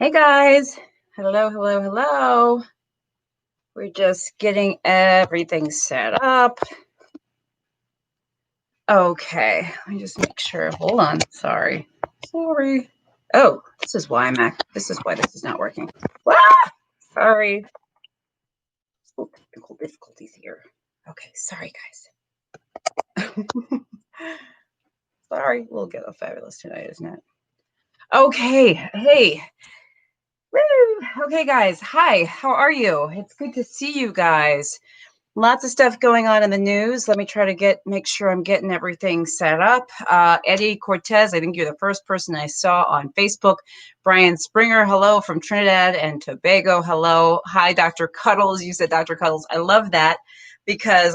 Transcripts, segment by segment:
Hey guys, hello. We're just getting everything set up. Okay, let me just make sure. Hold on. Sorry. Oh, this is why this is not working. Ah! Sorry. Oh, technical difficulties here. Okay, sorry guys. Sorry, we'll get a fabulous tonight, isn't it? Okay, hey. Woo! Okay, guys. Hi, how are you? It's good to see you guys. Lots of stuff going on in the news. Let me try to make sure I'm getting everything set up. Eddie Cortez, I think you're the first person I saw on Facebook. Brian Springer, hello from Trinidad and Tobago. Hello. Hi, Dr. Cuddles. You said Dr. Cuddles. I love that because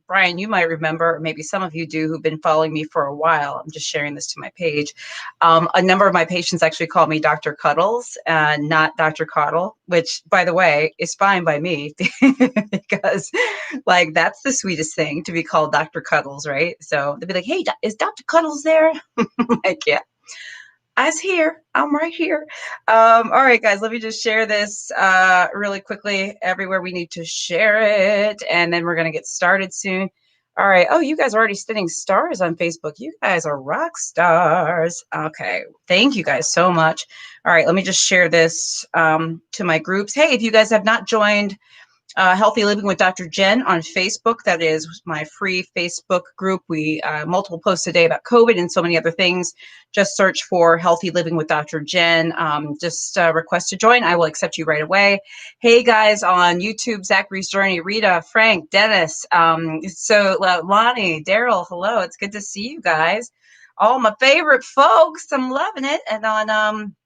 Brian, you might remember, or maybe some of you do, who've been following me for a while. I'm just sharing this to my page. A number of my patients actually call me Dr. Cuddles, not Dr. Caudle, which, by the way, is fine by me because, like, that's the sweetest thing to be called Dr. Cuddles, right? So they'll be like, "Hey, is Dr. Cuddles there?" Like, yeah. I's here. I'm right here. All right, guys, let me just share this really quickly everywhere we need to share it, and then we're going to get started soon. All right. Oh, you guys are already sending stars on Facebook. You guys are rock stars. Okay. Thank you guys so much. All right. Let me just share this to my groups. Hey, if you guys have not joined Healthy Living with Dr. Jen on Facebook. That is my free Facebook group. We multiple posts a day about COVID and so many other things. Just search for Healthy Living with Dr. Jen. Just request to join. I will accept you right away. Hey guys on YouTube, Zachary's Journey, Rita, Frank, Dennis. Lonnie, Daryl, hello. It's good to see you guys. All my favorite folks. I'm loving it. And on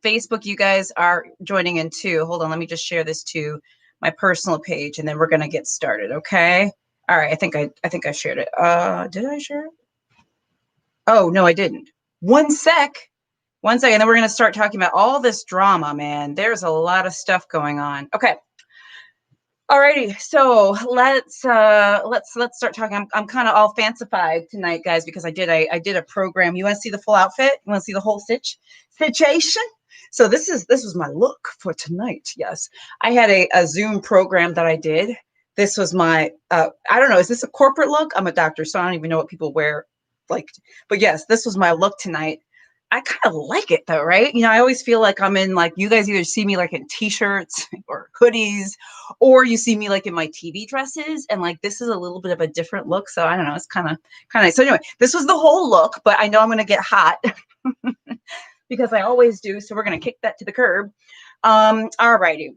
Facebook, you guys are joining in too. Hold on, let me just share this to my personal page, and then we're gonna get started. Okay. All right. I think I shared it. Did I share it? Oh no, I didn't. One sec. One second. Then we're gonna start talking about all this drama, man. There's a lot of stuff going on. Okay. Alrighty, so let's start talking. I'm kind of all fancified tonight, guys, because I did a program. You want to see the full outfit? You want to see the whole situation? So this was my look for tonight. Yes, I had a Zoom program that I did. This was my I don't know. Is this a corporate look? I'm a doctor, so I don't even know what people wear. Like, but yes, this was my look tonight. I kind of like it though, right? You know, I always feel like I'm in, like, you guys either see me like in t-shirts or hoodies, or you see me like in my TV dresses, and like this is a little bit of a different look. So I don't know, it's kind of nice. So anyway, this was the whole look, but I know I'm gonna get hot because I always do. So we're gonna kick that to the curb. All righty.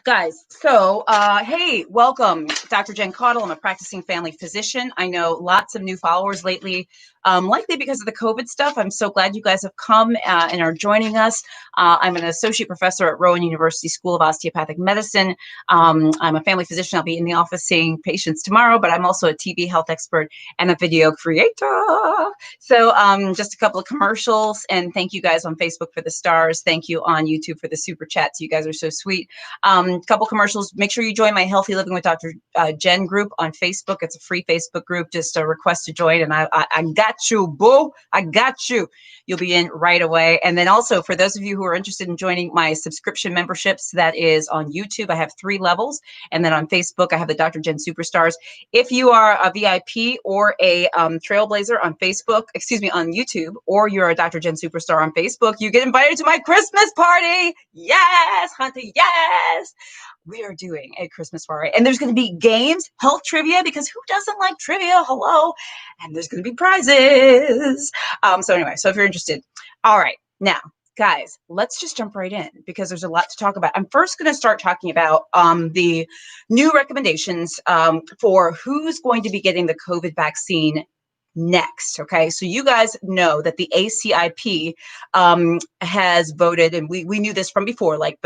Guys, so hey, welcome, Dr. Jen Caudle. I'm a practicing family physician. I know lots of new followers lately, likely because of the COVID stuff. I'm so glad you guys have come and are joining us. I'm an associate professor at Rowan University School of Osteopathic Medicine. I'm a family physician. I'll be in the office seeing patients tomorrow, but I'm also a TV health expert and a video creator. So just a couple of commercials, and thank you guys on Facebook for the stars. Thank you on YouTube for the super chats. You guys are so sweet. Couple commercials. Make sure you join my Healthy Living with Dr. Jen group on Facebook. It's a free Facebook group. Just a request to join, and I got you, boo. I got you. You'll be in right away. And then also, for those of you who are interested in joining my subscription memberships, that is on YouTube. I have 3 levels, and then on Facebook, I have the Dr. Jen Superstars. If you are a VIP or a trailblazer on Facebook, on YouTube, or you're a Dr. Jen Superstar on Facebook, you get invited to my Christmas party. Yes, Hunter, yes. We are doing a Christmas party, and there's going to be games, health trivia, because who doesn't like trivia? Hello. And there's going to be prizes. So anyway, so if you're interested. All right. Now, guys, let's just jump right in because there's a lot to talk about. I'm first going to start talking about the new recommendations for who's going to be getting the COVID vaccine next. Okay, so you guys know that the ACIP has voted, and we knew this from before, like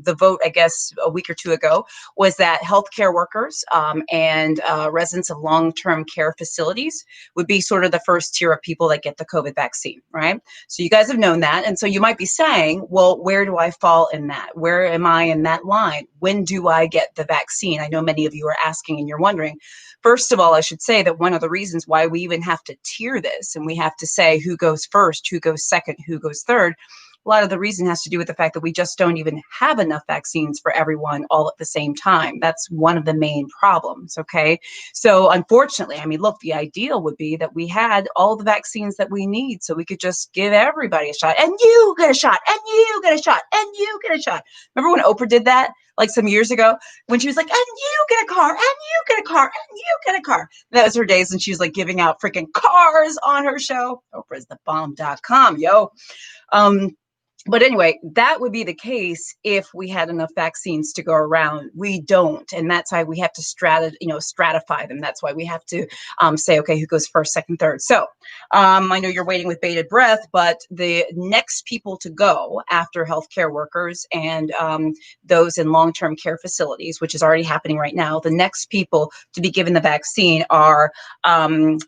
the vote, I guess, a week or two ago, was that healthcare workers and residents of long-term care facilities would be sort of the first tier of people that get the COVID vaccine, right? So you guys have known that. And so you might be saying, well, where do I fall in that? Where am I in that line? When do I get the vaccine? I know many of you are asking and you're wondering. First of all, I should say that one of the reasons why we even have to tier this and we have to say who goes first, who goes second, who goes third, a lot of the reason has to do with the fact that we just don't even have enough vaccines for everyone all at the same time. That's one of the main problems, okay? So unfortunately, I mean, look, the ideal would be that we had all the vaccines that we need so we could just give everybody a shot, and you get a shot, and you get a shot, and you get a shot. Remember when Oprah did that like some years ago when she was like, and you get a car, and you get a car, and you get a car. That was her days when she was like giving out freaking cars on her show. Oprah's the bomb.com, yo. Um, but anyway, that would be the case if we had enough vaccines to go around. We don't, and that's why we have to stratify them. That's why we have to say, okay, who goes first, second, third. So I know you're waiting with bated breath, but the next people to go after healthcare workers and those in long-term care facilities, which is already happening right now, the next people to be given the vaccine are the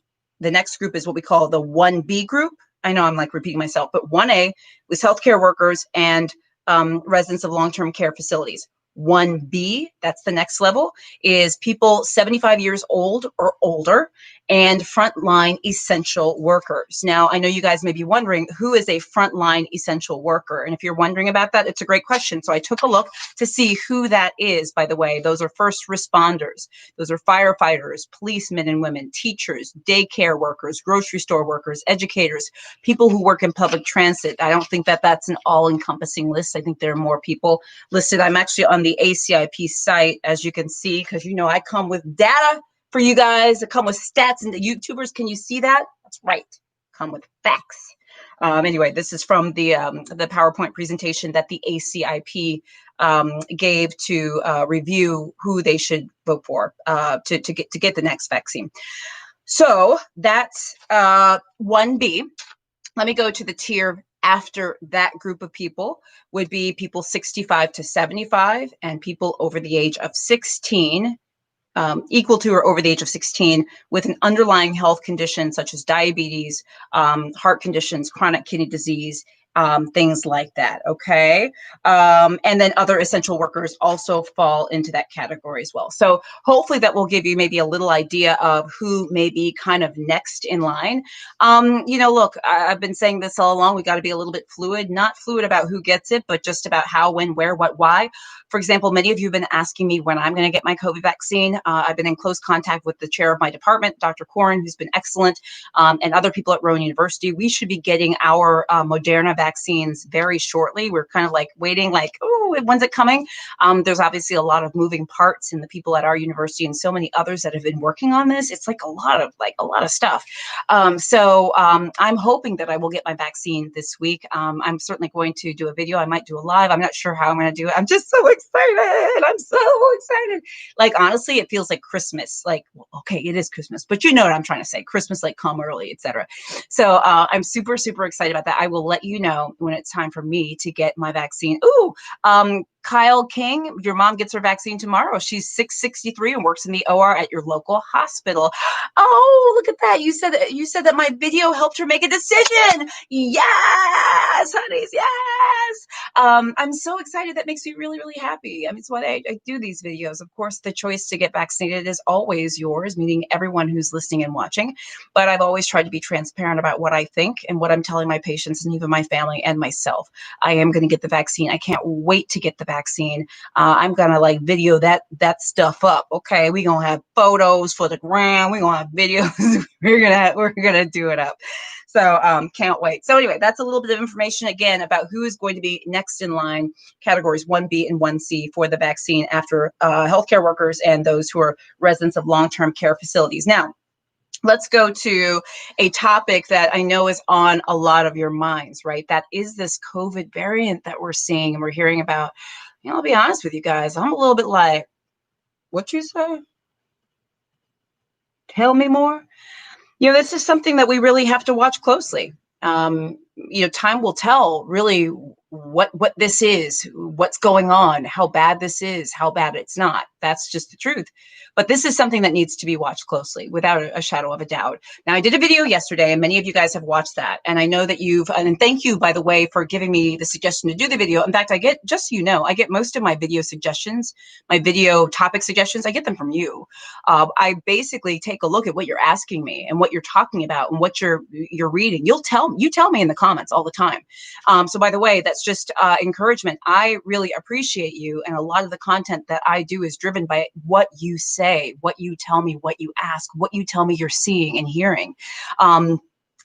next group is what we call the 1B group. I know I'm like repeating myself, but 1A was healthcare workers and residents of long-term care facilities. 1B, that's the next level, is people 75 years old or older and frontline essential workers. Now, I know you guys may be wondering, who is a frontline essential worker? And if you're wondering about that, it's a great question. So I took a look to see who that is, by the way. Those are first responders. Those are firefighters, policemen and women, teachers, daycare workers, grocery store workers, educators, people who work in public transit. I don't think that that's an all-encompassing list. I think there are more people listed. I'm actually on the ACIP site, as you can see, because you know I come with data for you guys. I come with stats, and the YouTubers, can you see that? That's right. Come with facts. Anyway, this is from the PowerPoint presentation that the ACIP gave to review who they should vote for to get the next vaccine. So that's 1B. Let me go to the tier after that group of people would be people 65 to 75 and people over the age of 16, equal to or over the age of 16 with an underlying health condition such as diabetes, heart conditions, chronic kidney disease, things like that, okay? And then other essential workers also fall into that category as well. So hopefully that will give you maybe a little idea of who may be kind of next in line. Look, I've been saying this all along, we got to be a little bit fluid, not fluid about who gets it, but just about how, when, where, what, why. For example, many of you have been asking me when I'm going to get my COVID vaccine. I've been in close contact with the chair of my department, Dr. Corrin, who's been excellent, and other people at Rowan University. We should be getting our Moderna vaccines very shortly. We're kind of like waiting, like, oh, when's it coming? There's obviously a lot of moving parts in the people at our university and so many others that have been working on this. It's like a lot of stuff. So I'm hoping that I will get my vaccine this week. I'm certainly going to do a video. I might do a live. I'm not sure how I'm going to do it. I'm just so excited. I'm so excited. Like, honestly, it feels like Christmas. Like, okay, it is Christmas, but you know what I'm trying to say. Christmas, like, come early, etc. So I'm super, super excited about that. I will let you know when it's time for me to get my vaccine. Ooh, Kyle King, your mom gets her vaccine tomorrow. She's 663 and works in the OR at your local hospital. Oh, look at that. You said that my video helped her make a decision. Yes, honeys, yes. I'm so excited. That makes me really, really happy. I mean, it's why I do these videos. Of course, the choice to get vaccinated is always yours, meaning everyone who's listening and watching. But I've always tried to be transparent about what I think and what I'm telling my patients and even my family and myself. I am going to get the vaccine. I can't wait to get the vaccine. I'm going to like video that stuff up. Okay. We're going to have photos for the gram. We're going to have videos. we're going to do it up. So can't wait. So anyway, that's a little bit of information again about who is going to be next in line, categories 1B and 1C for the vaccine after healthcare workers and those who are residents of long-term care facilities. Now, let's go to a topic that I know is on a lot of your minds, right? That is this COVID variant that we're seeing and we're hearing about. I'll be honest with you guys. I'm a little bit like, what you say? Tell me more. This is something that we really have to watch closely. Time will tell really what this is, what's going on, how bad this is, how bad it's not. That's just the truth. But this is something that needs to be watched closely without a shadow of a doubt. Now, I did a video yesterday, and many of you guys have watched that. And I know that and thank you, by the way, for giving me the suggestion to do the video. In fact, just so you know, I get most of my video suggestions, my video topic suggestions, I get them from you. I basically take a look at what you're asking me and what you're talking about and what you're reading. You tell me in the comments all the time. So by the way, that's just encouragement. I really appreciate you. And a lot of the content that I do is driven by what you say, what you tell me, what you ask, what you tell me you're seeing and hearing.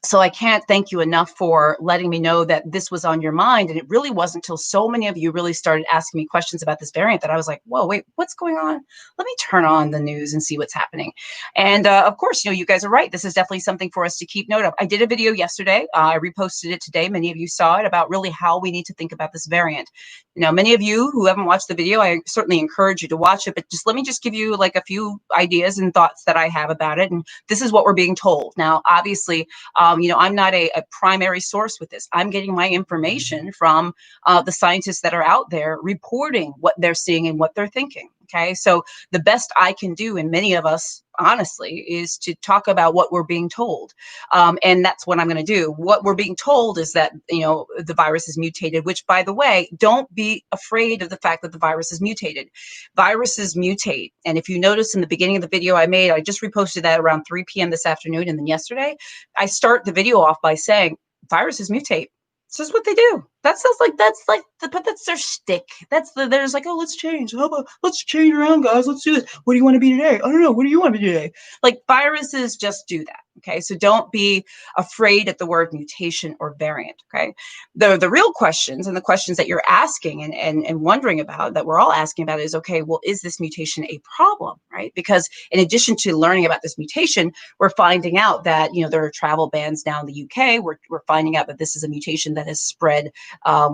So I can't thank you enough for letting me know that this was on your mind. And it really wasn't until so many of you really started asking me questions about this variant that I was like, whoa, wait, what's going on? Let me turn on the news and see what's happening. And of course, you guys are right. This is definitely something for us to keep note of. I did a video yesterday. I reposted it today. Many of you saw it about really how we need to think about this variant. Many of you who haven't watched the video, I certainly encourage you to watch it, but let me just give you like a few ideas and thoughts that I have about it. And this is what we're being told. Now, obviously, I'm not a primary source with this. I'm getting my information from the scientists that are out there reporting what they're seeing and what they're thinking. Okay, so the best I can do, and many of us, honestly, is to talk about what we're being told. And that's what I'm going to do. What we're being told is that, the virus is mutated, which, by the way, don't be afraid of the fact that the virus is mutated. Viruses mutate. And if you notice in the beginning of the video I made, I just reposted that around 3 p.m. this afternoon. And then yesterday, I start the video off by saying viruses mutate. This is what they do. But that's their shtick. There's like, oh, let's change. How about let's change around, guys? Let's do this. What do you want to be today? I don't know. What do you want to be today? Like, viruses just do that. Okay, so don't be afraid at the word mutation or variant. Okay, the real questions and the questions that you're asking and wondering about, that we're all asking about, is, okay, well, is this mutation a problem, right? Because in addition to learning about this mutation, we're finding out that there are travel bans now in the UK. We're finding out that this is a mutation that has spread,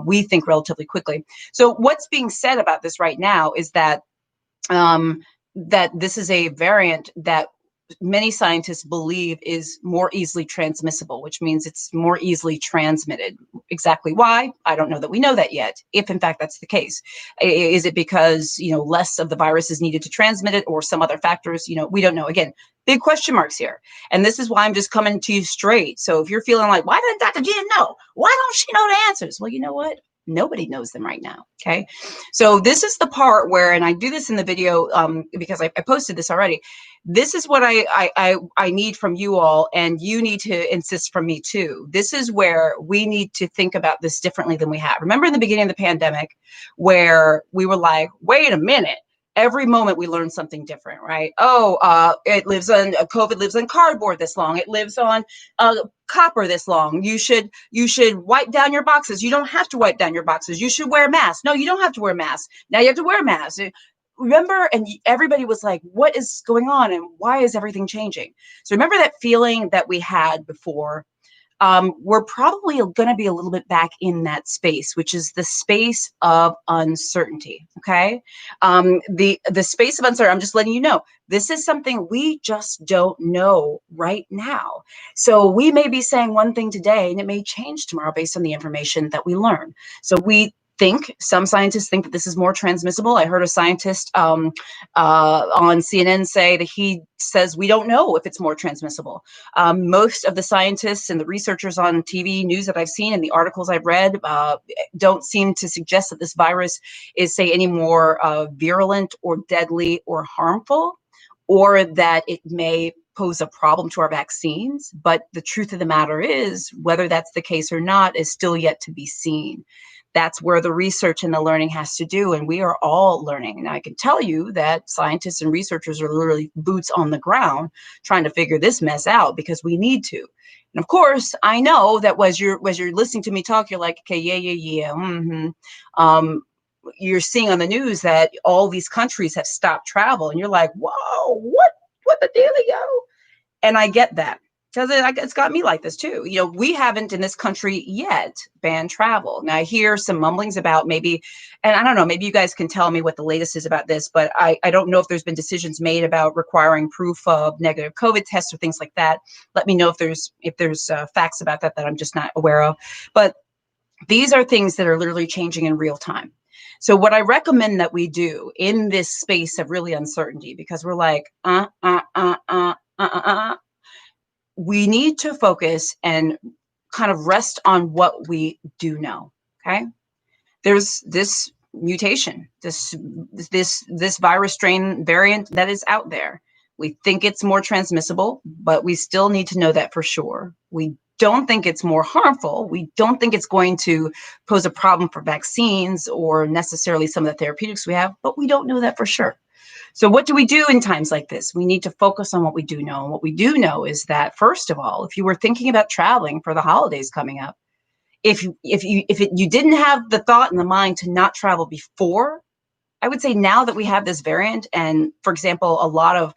we think, relatively quickly. So what's being said about this right now is that that this is a variant that many scientists believe is more easily transmissible, which means it's more easily transmitted. Exactly why? I don't know that we know that yet, if in fact that's the case. Is it because, less of the virus is needed to transmit it, or some other factors? We don't know. Again, big question marks here. And this is why I'm just coming to you straight. So if you're feeling like, why didn't Dr. Gina know? Why don't she know the answers? Well, you know what? Nobody knows them right now. Okay. So this is the part where, and I do this in the video because I posted this already. This is what I need from you all, and you need to insist from me too. This is where we need to think about this differently than we have. Remember in the beginning of the pandemic, where we were like, wait a minute. Every moment we learn something different, right? It lives on COVID lives on cardboard this long. It lives on copper this long. You should wipe down your boxes. You don't have to wipe down your boxes. You should wear masks. No, you don't have to wear masks. Now you have to wear masks. Remember, and everybody was like, what is going on and why is everything changing? So remember that feeling that we had before. We're probably going to be a little bit back in that space, which is the space of uncertainty. Okay. The space of uncertainty, I'm just letting you know, this is something we just don't know right now. So we may be saying one thing today and it may change tomorrow based on the information that we learn. So some scientists think that this is more transmissible. I heard a scientist on CNN say that he says we don't know if it's more transmissible. Most of the scientists and the researchers on TV news that I've seen and the articles I've read don't seem to suggest that this virus is, say, any more virulent or deadly or harmful, or that it may pose a problem to our vaccines. But the truth of the matter is, whether that's the case or not is still yet to be seen. That's where the research and the learning has to do. And we are all learning. And I can tell you that scientists and researchers are literally boots on the ground trying to figure this mess out, because we need to. And of course, I know that as you're listening to me talk, you're like, okay, yeah. You're seeing on the news that all these countries have stopped travel. And you're like, whoa, what the dealio? And I get that. Because it's got me like this too. We haven't in this country yet banned travel. Now I hear some mumblings about maybe, and I don't know, maybe you guys can tell me what the latest is about this, but I don't know if there's been decisions made about requiring proof of negative COVID tests or things like that. Let me know if there's facts about that I'm just not aware of. But these are things that are literally changing in real time. So what I recommend that we do in this space of really uncertainty, because we're like, we need to focus and kind of rest on what we do know. Okay. There's this mutation, this virus strain variant that is out there. We think it's more transmissible, but we still need to know that for sure. We don't think it's more harmful. We don't think it's going to pose a problem for vaccines or necessarily some of the therapeutics we have, but we don't know that for sure. So what do we do in times like this? We need to focus on what we do know. And what we do know is that, first of all, if you were thinking about traveling for the holidays coming up, if you didn't have the thought in the mind to not travel before, I would say now that we have this variant, and for example, a lot of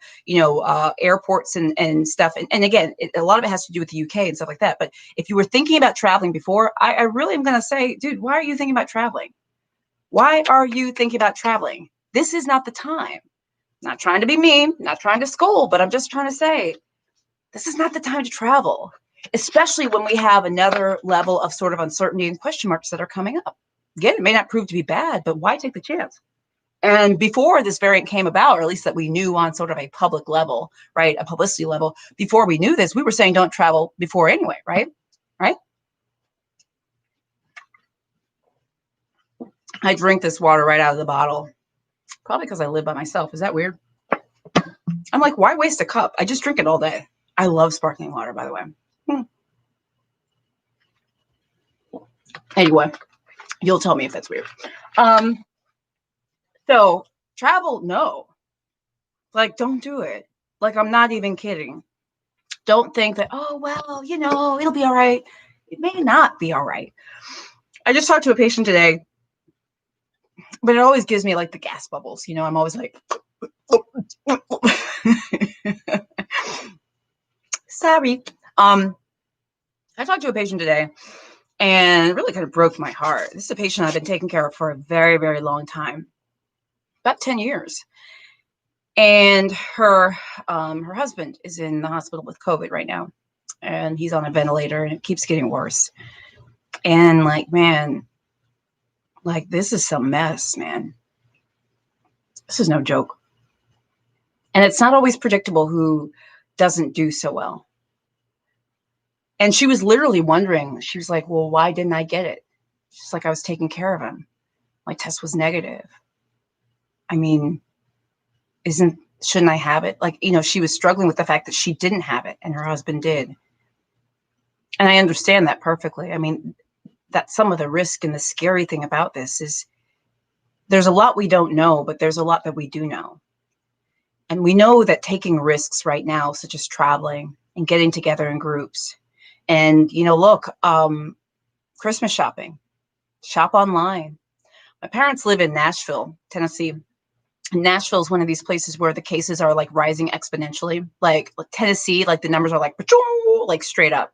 airports and stuff, and again, a lot of it has to do with the UK and stuff like that. But if you were thinking about traveling before, I really am going to say, dude, why are you thinking about traveling? Why are you thinking about traveling? This is not the time. Not trying to be mean, not trying to scold, but I'm just trying to say, this is not the time to travel, especially when we have another level of sort of uncertainty and question marks that are coming up. Again, it may not prove to be bad, but why take the chance? And before this variant came about, or at least that we knew on sort of a public level, right, a publicity level, before we knew this, we were saying don't travel before anyway, right? Right? I drink this water right out of the bottle, probably because I live by myself. Is that weird? I'm like, why waste a cup? I just drink it all day. I love sparkling water, by the way. Anyway, you'll tell me if that's weird. So travel, no. Like, don't do it. Like, I'm not even kidding. Don't think that, oh, well, it'll be all right. It may not be all right. I just talked to a patient today, but it always gives me like the gas bubbles. I'm always like, sorry. I talked to a patient today, and it really kind of broke my heart. This is a patient I've been taking care of for a very, very long time, about 10 years. And her husband is in the hospital with COVID right now, and he's on a ventilator, and it keeps getting worse. And like, man, like, this is some mess, man. This is no joke. And it's not always predictable who doesn't do so well. And she was literally wondering, she was like, well, why didn't I get it? She's like, I was taking care of him. My test was negative. I mean, shouldn't I have it? Like, she was struggling with the fact that she didn't have it and her husband did. And I understand that perfectly. I mean, that's some of the risk, and the scary thing about this is there's a lot we don't know, but there's a lot that we do know. And we know that taking risks right now, such as traveling and getting together in groups, and, look, Christmas shopping, shop online. My parents live in Nashville, Tennessee. Nashville is one of these places where the cases are like rising exponentially. Like Tennessee, like the numbers are like straight up.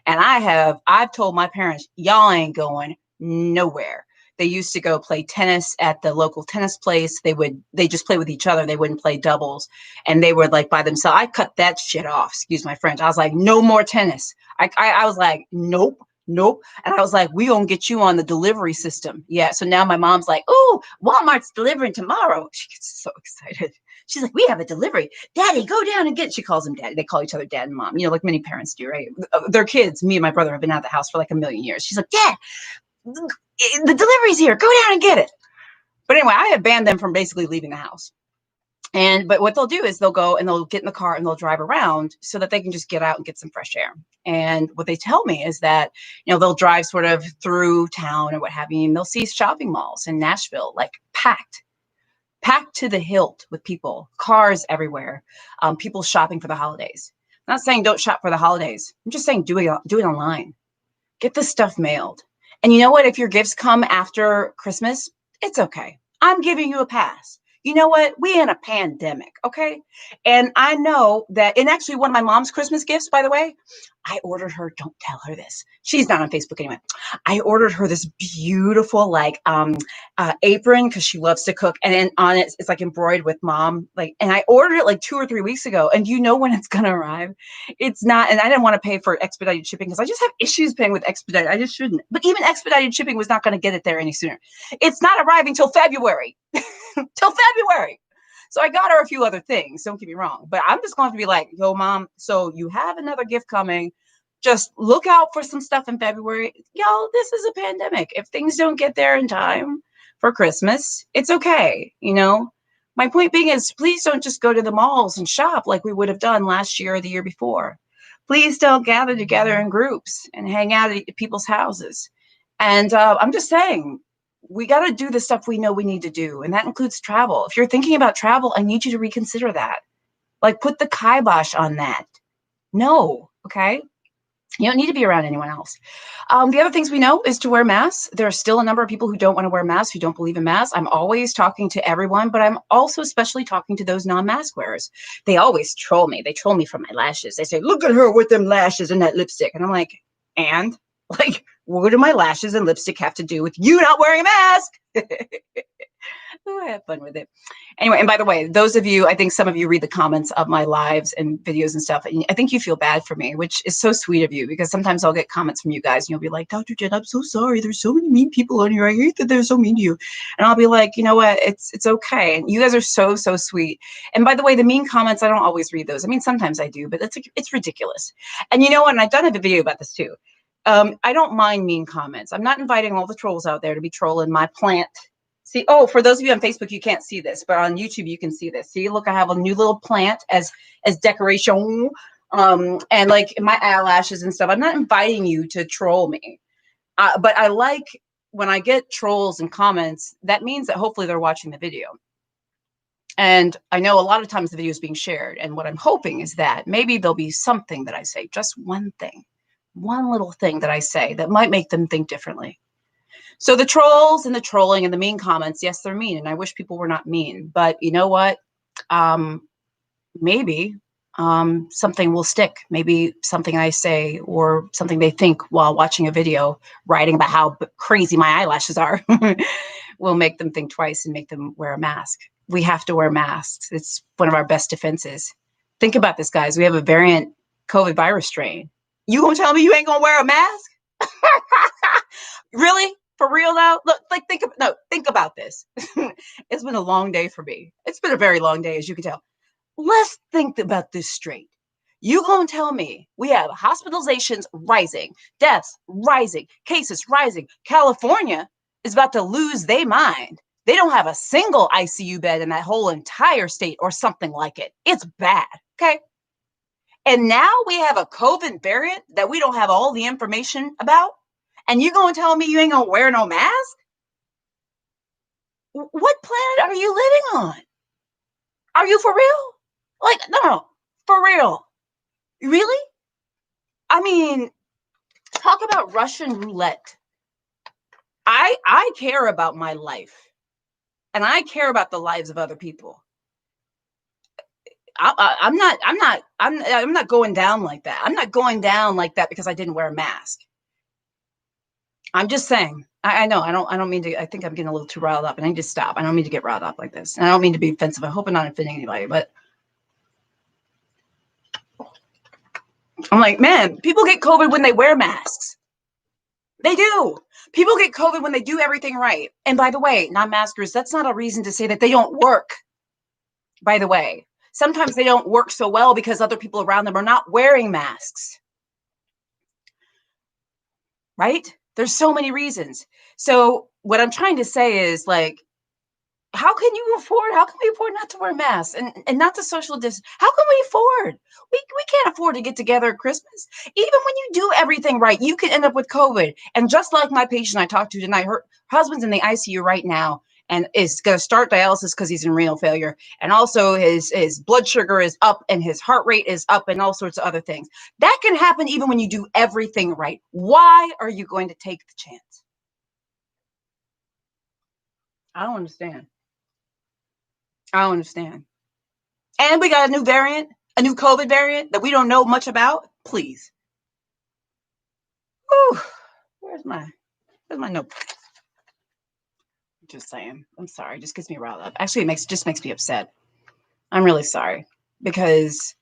And I've told my parents, y'all ain't going nowhere. They used to go play tennis at the local tennis place. They just play with each other. They wouldn't play doubles. And they were like by themselves. I cut that shit off. Excuse my French. I was like, no more tennis. I was like, nope. And I was like, we gonna get you on the delivery system. Yeah. So now my mom's like, oh, Walmart's delivering tomorrow. She gets so excited. She's like, we have a delivery. Daddy, go down and get it. She calls him daddy. They call each other dad and mom, like many parents do, right? Their kids, me and my brother have been out of the house for like a million years. She's like, Dad, the delivery's here. Go down and get it. But anyway, I have banned them from basically leaving the house. But what they'll do is they'll go and they'll get in the car and they'll drive around so that they can just get out and get some fresh air. And what they tell me is that, they'll drive sort of through town or what have you, and they'll see shopping malls in Nashville, like packed to the hilt with people, cars everywhere, people shopping for the holidays. I'm not saying don't shop for the holidays. I'm just saying do it online. Get this stuff mailed. And you know what? If your gifts come after Christmas, it's okay. I'm giving you a pass. You know what? We in a pandemic, okay? And I know that, and actually one of my mom's Christmas gifts, by the way, I ordered her, don't tell her this. She's not on Facebook anyway. I ordered her this beautiful like apron because she loves to cook. And then on it, it's like embroidered with mom. Like, and I ordered it like 2 or 3 weeks ago. And you know when it's gonna arrive? It's not, and I didn't want to pay for expedited shipping because I just have issues paying with expedited. I just shouldn't. But even expedited shipping was not going to get it there any sooner. It's not arriving till February. Till February. So I got her a few other things. Don't get me wrong, but I'm just going to be like, yo, mom, so you have another gift coming. Just look out for some stuff in February. Y'all, this is a pandemic. If things don't get there in time for Christmas, it's okay. You know, my point being is please don't just go to the malls and shop like we would have done last year or the year before. Please don't gather together in groups and hang out at people's houses. And I'm just saying, we got to do the stuff we know we need to do. And that includes travel. If you're thinking about travel, I need you to reconsider that. Like put the kibosh on that. No, okay? You don't need to be around anyone else. The other things we know is to wear masks. There are still a number of people who don't want to wear masks, who don't believe in masks. I'm always talking to everyone, but I'm also especially talking to those non-mask wearers. They always troll me. They troll me for my lashes. They say, look at her with them lashes and that lipstick. And I'm like, and? Like, what do my lashes and lipstick have to do with you not wearing a mask? Oh, I have fun with it. Anyway, and by the way, those of you, I think some of you read the comments of my lives and videos and stuff, and I think you feel bad for me, which is so sweet of you, because sometimes I'll get comments from you guys and you'll be like, Dr. Jen, I'm so sorry. There's so many mean people on here. I hate that they're so mean to you. And I'll be like, you know what? It's okay. And you guys are so, so sweet. And by the way, the mean comments, I don't always read those. I mean, sometimes I do, but it's ridiculous. And you know what? And I've done a video about this too. I don't mind mean comments. I'm not inviting all the trolls out there to be trolling my plant. See, oh, for those of you on Facebook, you can't see this, but on YouTube, you can see this. See, look, I have a new little plant as decoration, and like my eyelashes and stuff. I'm not inviting you to troll me, but I like when I get trolls and comments. That means that hopefully they're watching the video. And I know a lot of times the video is being shared, and what I'm hoping is that maybe there'll be something that I say, just one thing, one little thing that I say that might make them think differently. So the trolls and the trolling and the mean comments, yes, they're mean. And I wish people were not mean. But you know what? Maybe something will stick. Maybe something I say or something they think while watching a video, writing about how crazy my eyelashes are, will make them think twice and make them wear a mask. We have to wear masks. It's one of our best defenses. Think about this, guys. We have a variant COVID virus strain. You gonna tell me you ain't gonna wear a mask? Really? For real now? Look, like think about this. It's been a long day for me. It's been a very long day, as you can tell. Let's think about this straight. You gonna tell me we have hospitalizations rising, deaths rising, cases rising. California is about to lose their mind. They don't have a single ICU bed in that whole entire state or something like it. It's bad, okay? And now we have a COVID variant that we don't have all the information about. And you gonna tell me you ain't gonna wear no mask? What planet are you living on? Are you for real? Like, no, for real. Really? I mean, talk about Russian roulette. I care about my life, and I care about the lives of other people. I'm not going down like that. I'm not going down like that because I didn't wear a mask. I'm just saying. I know. I don't mean to. I think I'm getting a little too riled up, and I need to stop. I don't mean to get riled up like this, and I don't mean to be offensive. I hope I'm not offending anybody, but I'm like, man, people get COVID when they wear masks. They do. People get COVID when they do everything right. And by the way, non-maskers, that's not a reason to say that they don't work. By the way, sometimes they don't work so well because other people around them are not wearing masks. Right? There's so many reasons. So what I'm trying to say is, like, how can we afford not to wear masks and not to social distance? How can we afford? We can't afford to get together at Christmas. Even when you do everything right, you can end up with COVID. And just like my patient I talked to tonight, her husband's in the ICU right now and is going to start dialysis because he's in renal failure. And also his blood sugar is up and his heart rate is up and all sorts of other things. That can happen even when you do everything right. Why are you going to take the chance? I don't understand. I don't understand. And we got a new variant, a new COVID variant that we don't know much about. Please. Whew. Where's my notebook? Just saying. I'm sorry. It just gets me riled up. Actually, it makes me upset. I'm really sorry because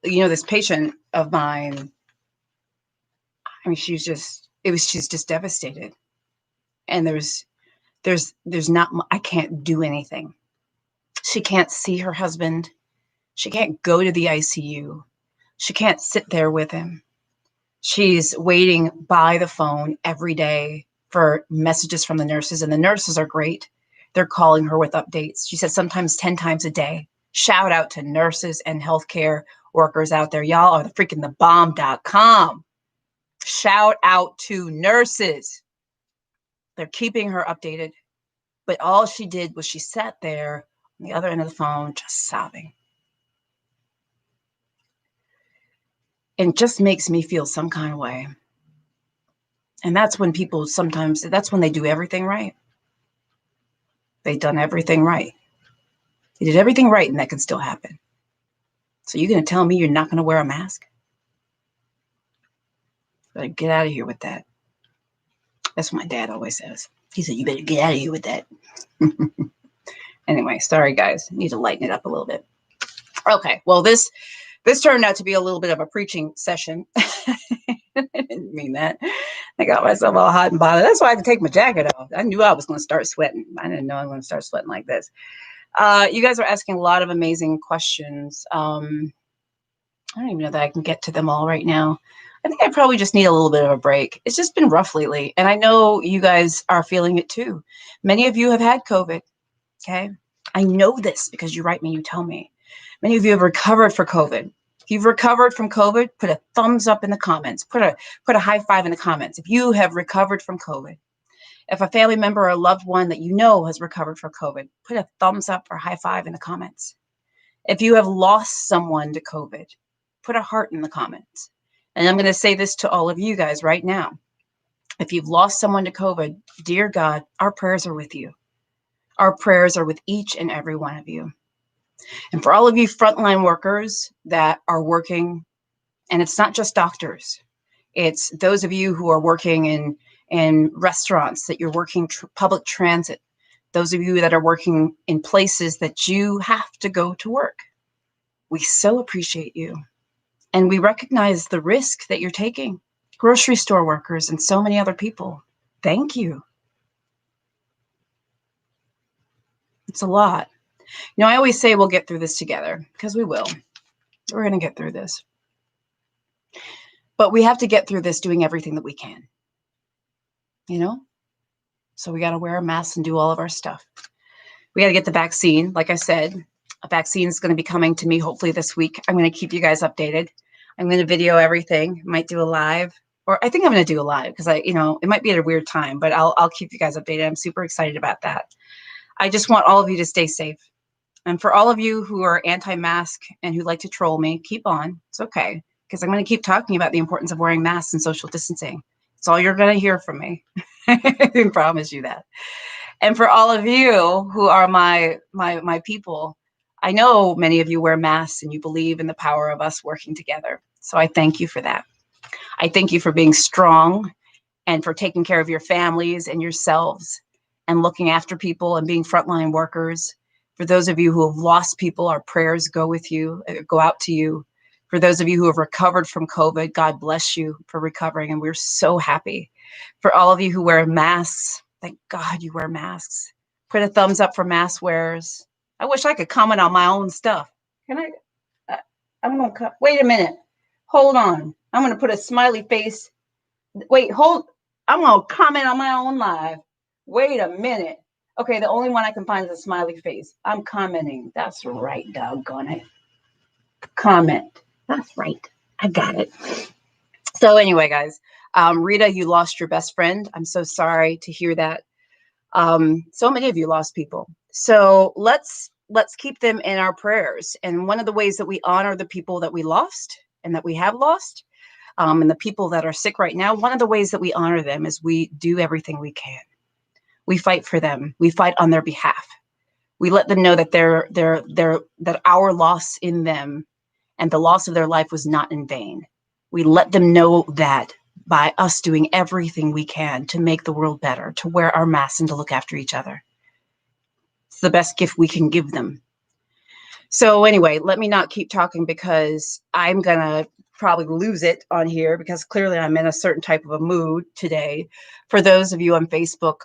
this patient of mine. I mean, she's just devastated, and there's not. I can't do anything. She can't see her husband. She can't go to the ICU. She can't sit there with him. She's waiting by the phone every day for messages from the nurses, and the nurses are great. They're calling her with updates. She said sometimes 10 times a day. Shout out to nurses and healthcare workers out there. Y'all are the freaking the bomb.com. Shout out to nurses. They're keeping her updated. But all she did was she sat there on the other end of the phone just sobbing. And it just makes me feel some kind of way. And that's when that's when they do everything right. They've done everything right. They did everything right, and that can still happen. So you're going to tell me you're not going to wear a mask? Better get out of here with that. That's what my dad always says. He said, you better get out of here with that. Anyway, sorry, guys. Need to lighten it up a little bit. Okay, well, this turned out to be a little bit of a preaching session. I didn't mean that. I got myself all hot and bothered. That's why I had to take my jacket off. I knew I was going to start sweating. I didn't know I was going to start sweating like this. You guys are asking a lot of amazing questions. I don't even know that I can get to them all right now. I think I probably just need a little bit of a break. It's just been rough lately. And I know you guys are feeling it too. Many of you have had COVID. Okay. I know this because you write me, you tell me. Many of you have recovered from COVID. If you've recovered from COVID, put a thumbs up in the comments. Put a high five in the comments. If you have recovered from COVID. If a family member or a loved one that you know has recovered from COVID, put a thumbs up or high five in the comments. If you have lost someone to COVID, put a heart in the comments. And I'm going to say this to all of you guys right now. If you've lost someone to COVID, dear God, our prayers are with you. Our prayers are with each and every one of you. And for all of you frontline workers that are working, and it's not just doctors, it's those of you who are working in restaurants, that you're working public transit, those of you that are working in places that you have to go to work. We so appreciate you. And we recognize the risk that you're taking. Grocery store workers and so many other people. Thank you. It's a lot. I always say we'll get through this together, because we will. We're going to get through this. But we have to get through this doing everything that we can. So we got to wear a mask and do all of our stuff. We got to get the vaccine. Like I said, a vaccine is going to be coming to me hopefully this week. I'm going to keep you guys updated. I'm going to video everything. Might do a live, or I think I'm going to do a live because it might be at a weird time, but I'll keep you guys updated. I'm super excited about that. I just want all of you to stay safe. And for all of you who are anti-mask and who like to troll me, keep on. It's okay, because I'm going to keep talking about the importance of wearing masks and social distancing. It's all you're going to hear from me. I can promise you that. And for all of you who are my people, I know many of you wear masks and you believe in the power of us working together. So I thank you for that. I thank you for being strong and for taking care of your families and yourselves and looking after people and being frontline workers. For those of you who have lost people, our prayers go out to you. For those of you who have recovered from COVID, God bless you for recovering. And we're so happy. For all of you who wear masks, thank God you wear masks. Put a thumbs up for mask wearers. I wish I could comment on my own stuff. Can I? I'm going to, wait a minute. Hold on. I'm going to put a smiley face. Wait, I'm going to comment on my own live. Wait a minute. Okay, the only one I can find is a smiley face. I'm commenting. That's right, doggone it. Comment. That's right. I got it. So anyway, guys, Rita, you lost your best friend. I'm so sorry to hear that. So many of you lost people. So let's keep them in our prayers. And one of the ways that we honor the people that we lost and that we have lost, and the people that are sick right now, one of the ways that we honor them is we do everything we can. We fight for them. We fight on their behalf. We let them know that that our loss in them and the loss of their life was not in vain. We let them know that by us doing everything we can to make the world better, to wear our masks and to look after each other. It's the best gift we can give them. So anyway, let me not keep talking because I'm going to probably lose it on here because clearly I'm in a certain type of a mood today. For those of you on Facebook,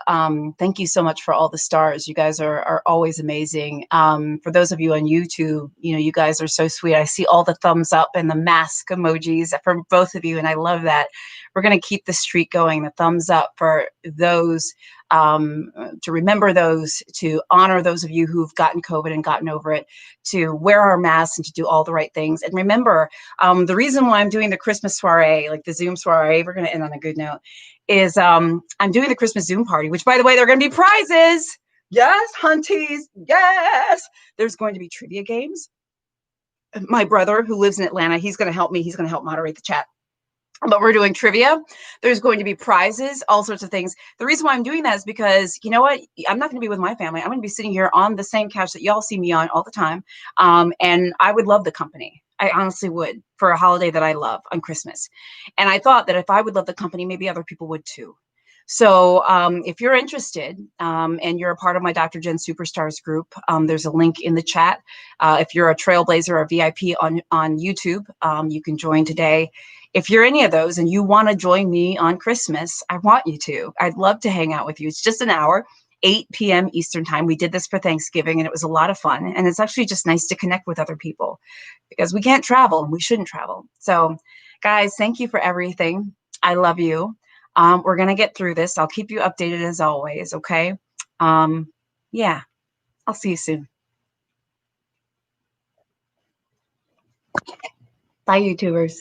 thank you so much for all the stars. You guys are always amazing. For those of you on YouTube, you guys are so sweet. I see all the thumbs up and the mask emojis from both of you, and I love that. We're going to keep the streak going, the thumbs up for those, to remember those, to honor those of you who've gotten COVID and gotten over it, to wear our masks and to do all the right things. And remember, the reason why I'm doing the Christmas soiree, like the Zoom soiree, we're going to end on a good note, is I'm doing the Christmas Zoom party, which, by the way, there are going to be prizes. Yes, hunties. Yes. There's going to be trivia games. My brother, who lives in Atlanta, he's going to help me. He's going to help moderate the chat. But we're doing trivia. There's going to be prizes, all sorts of things. The reason why I'm doing that is because, you know what? I'm not going to be with my family. I'm going to be sitting here on the same couch that y'all see me on all the time. And I would love the company. I honestly would, for a holiday that I love on Christmas. And I thought that if I would love the company, maybe other people would too. So if you're interested and you're a part of my Dr. Jen Superstars group, there's a link in the chat. If you're a Trailblazer or a VIP on YouTube, you can join today. If you're any of those and you want to join me on Christmas, I want you to. I'd love to hang out with you. It's just an hour, 8 p.m. Eastern time. We did this for Thanksgiving and it was a lot of fun. And it's actually just nice to connect with other people because we can't travel and we shouldn't travel. So guys, thank you for everything. I love you. We're going to get through this. I'll keep you updated as always. Okay. Yeah, I'll see you soon. Bye, YouTubers.